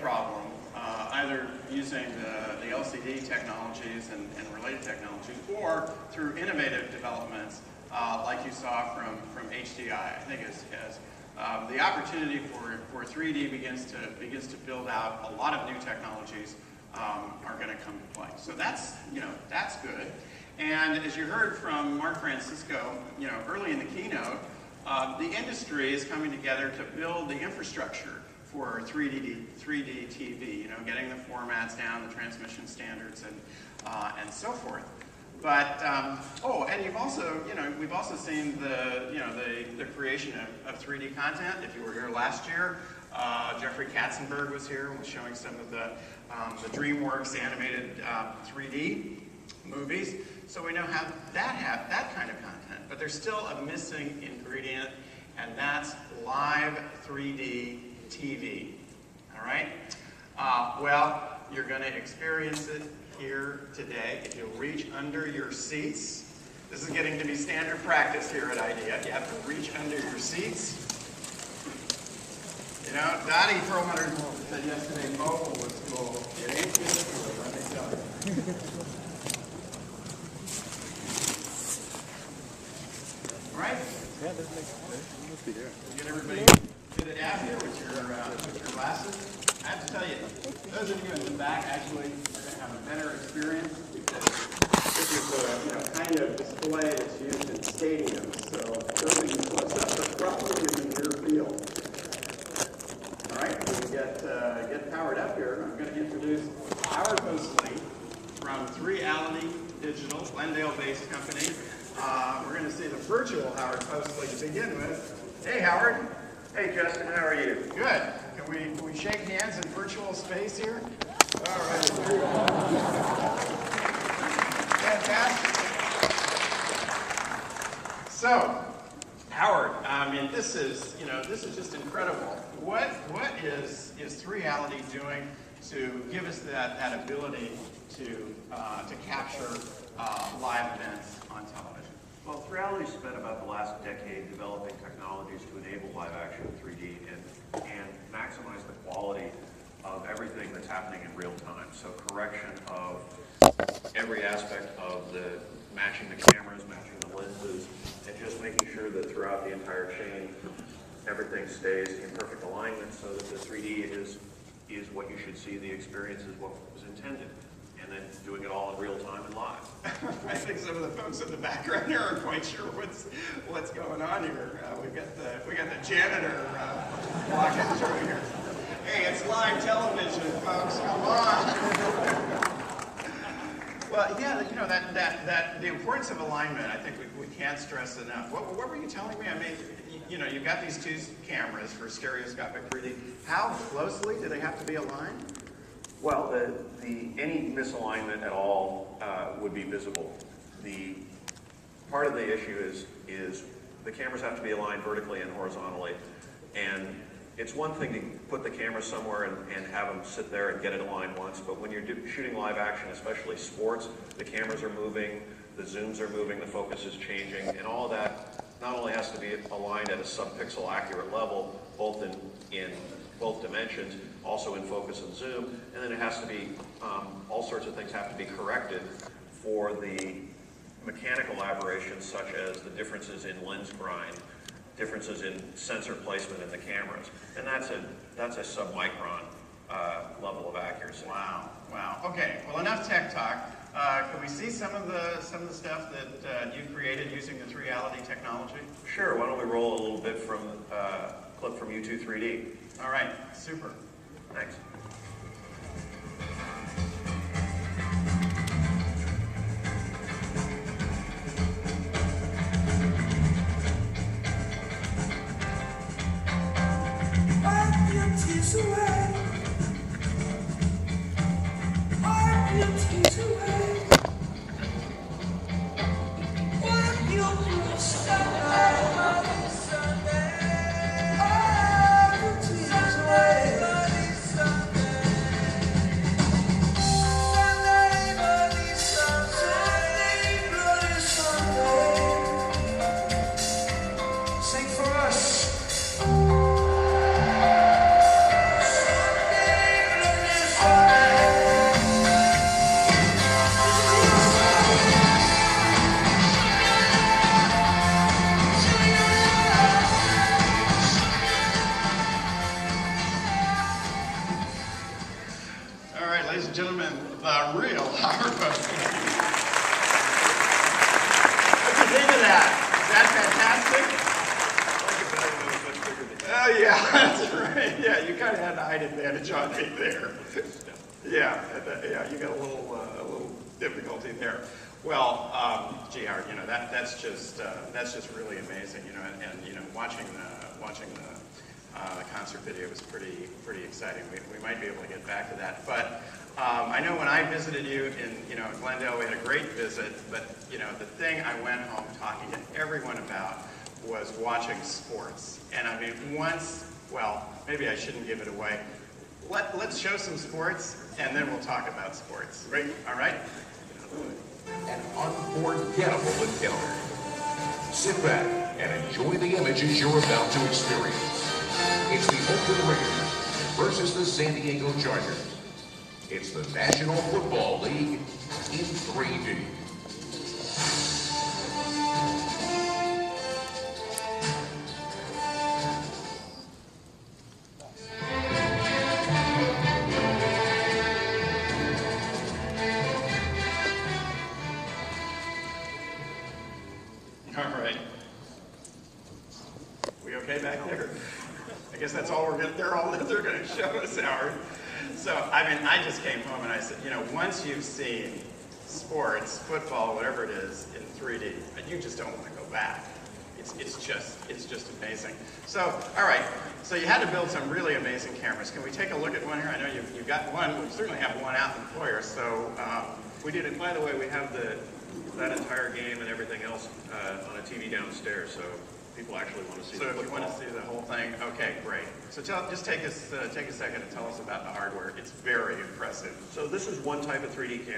problem, either using the LCD technologies and related technologies, or through innovative developments like you saw from HDI. I think as the opportunity for 3D begins to build out, a lot of new technologies are going to come to play. So that's good. And as you heard from Mark Francisco, early in the keynote, the industry is coming together to build the infrastructure for 3D TV. Getting the formats down, the transmission standards, and so forth. But and you've also, we've also seen the creation of 3D content. If you were here last year, Jeffrey Katzenberg was here and was showing some of the DreamWorks animated 3D movies. So we now have that kind of content, but there's still a missing ingredient, and that's live 3D TV. All right? Well, you're going to experience it here today. If you'll reach under your seats, this is getting to be standard practice here at IDEA. You have to reach under your seats. Dottie Perlmutter said yesterday mobile was cool. It ain't good cool, let me tell you. All right? Yeah, that must be there. Get everybody fitted out here with your glasses. I have to tell you, those of you in the back actually are going to have a better experience because this is a kind of display that's used in stadiums. So those of you close up are probably in your field. All right, when we get powered up here, I'm going to introduce Howard Mosley from 3Reality Digital, Glendale-based company. We're going to see the virtual Howard Mosley to begin with. Hey, Howard. Hey, Justin, how are you? Good. Can we shake hands in virtual space here? All right. Fantastic. So, Howard, I mean, this is just incredible. What is 3Reality doing to give us that ability to capture live events on television? Well, 3Reality spent about the last decade developing technologies to enable live action 3D and maximize the quality of everything that's happening in real time. So correction of every aspect of the matching the cameras, matching the lenses, and just making sure that throughout the entire chain, everything stays in perfect alignment so that the 3D is what you should see, the experience is what was intended. And then doing it all in real time and live. I think some of the folks in the background here aren't quite sure what's going on here. We got the janitor walking through here. Hey, it's live television, folks. Come on. Well, yeah, that the importance of alignment, I think we can't stress enough. What were you telling me? I mean, you've got these two cameras for stereoscopic 3D. How closely do they have to be aligned? Well, any misalignment at all would be visible. The part of the issue is the cameras have to be aligned vertically and horizontally, and it's one thing to put the camera somewhere and have them sit there and get it aligned once, but when you're shooting live action, especially sports, the cameras are moving, the zooms are moving, the focus is changing, and all that not only has to be aligned at a sub-pixel accurate level, both in both dimensions, also in focus and zoom, and then it has to be, all sorts of things have to be corrected for the mechanical aberrations such as the differences in lens grind, differences in sensor placement in the cameras, and that's a sub-micron level of accuracy. Wow. Okay. Well, enough tech talk. Can we see some of the stuff that you created using the 3Reality technology? Sure. Why don't we roll a little bit from clip from U2 3D? All right. Super. Thanks. ladies and gentlemen, the real Howard Webb. What do you think of that? Is that fantastic? Oh yeah, that's right. Yeah, you kind of had a height advantage on me there. Yeah, you got a little difficulty there. Well, gee, Howard, you know that's just really amazing, you know, and you know watching the concert video was pretty exciting. We might be able to get back to that, but I know when I visited you in Glendale, we had a great visit. But you know the thing I went home talking to everyone about was watching sports. And I mean, well, maybe I shouldn't give it away. Let's show some sports, and then we'll talk about sports. Right? All right? An unforgettable encounter. Sit back and enjoy the images you're about to experience. It's the Oakland Raiders versus the San Diego Chargers. It's the National Football League in 3D. All right. We okay back there? I guess that's all they're going to show us, Howard. So, I mean, I just came home and I said, you know, once you've seen sports, football, whatever it is, in 3D, you just don't want to go back. It's just amazing. So, all right. So you had to build some really amazing cameras. Can we take a look at one here? I know you've got one. We certainly have one out in the foyer. So We did it. By the way, we have that entire game and everything else on a TV downstairs, so people actually want to see. So if you want to see the whole thing, okay, great. So just take a second and tell us about the hardware. It's very impressive. So this is one type of 3D camera.